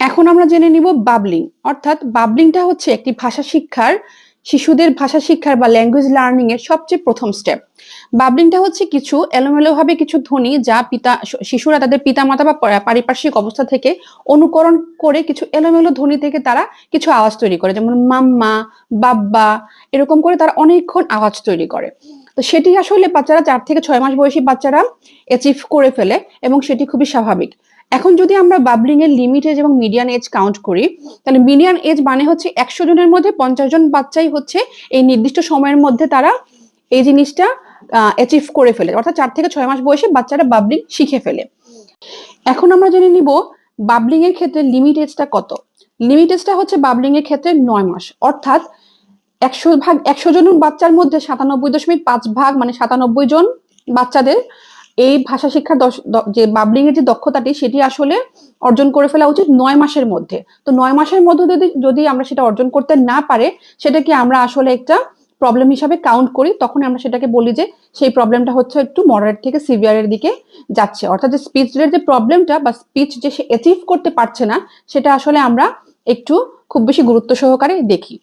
এখন আমরা জেনে নিব বাবলিং। অর্থাৎ বাবলিংটা হচ্ছে একটি শিশুদের ভাষা শিক্ষার বা ল্যাঙ্গুয়েজ লার্নিং এর সবচেয়ে প্রথম স্টেপ। বাবলিংটা হচ্ছে কিছু এলোমেলোভাবে কিছু ধ্বনি যা শিশুরা তাদের পিতামাতা বা পারিপার্শ্বিক অবস্থা থেকে অনুকরণ করে কিছু এলোমেলো ধ্বনি থেকে তারা কিছু আওয়াজ তৈরি করে, যেমন মাম্মা, বাব্বা, এরকম করে তারা অনেকক্ষণ আওয়াজ তৈরি করে। তো সেটি আসলে বাচ্চারা 4 থেকে 6 মাস বয়সী বাচ্চারা অ্যাচিভ করে ফেলে এবং সেটি খুবই স্বাভাবিক। এখন যদি আমরা বাবলিং এর লিমিট এজ এবং মিডিয়ান এজ কাউন্ট করি, তাহলে মিডিয়ান এজ মানে হচ্ছে 100 জনের মধ্যে 50 জন বাচ্চাই হচ্ছে এই নির্দিষ্ট সময়ের মধ্যে তারা এই জিনিসটা অ্যাচিভ করে ফেলে, অর্থাৎ 4 থেকে 6 মাস বয়সে বাচ্চারা বাবলিং শিখে ফেলে। এখন আমরা জেনে নিব বাবলিং এর ক্ষেত্রে লিমিট এজটা কত। লিমিট এজটা হচ্ছে বাবলিং এর ক্ষেত্রে 9 মাস, অর্থাৎ 100 জন বাচ্চার মধ্যে 97.5 ভাগ মানে 97 জন বাচ্চাদের এই ভাষা শিক্ষার যে বাবলিং এর যে দক্ষতাটি সেটি আসলে অর্জন করে ফেলা উচিত 9 মাসের মধ্যে। তো 9 মাসের মধ্যে যদি আমরা সেটা অর্জন করতে না পারে, সেটাকে আমরা আসলে একটা প্রবলেম হিসাবে কাউন্ট করি। তখন আমরা সেটাকে বলি যে সেই প্রবলেমটা হচ্ছে একটু মডারেট থেকে সিভিয়ারের দিকে যাচ্ছে, অর্থাৎ যে স্পিচের যে প্রবলেমটা বা স্পিচ যে সে অ্যাচিভ করতে পারছে না, সেটা আসলে আমরা একটু খুব বেশি গুরুত্ব সহকারে দেখি।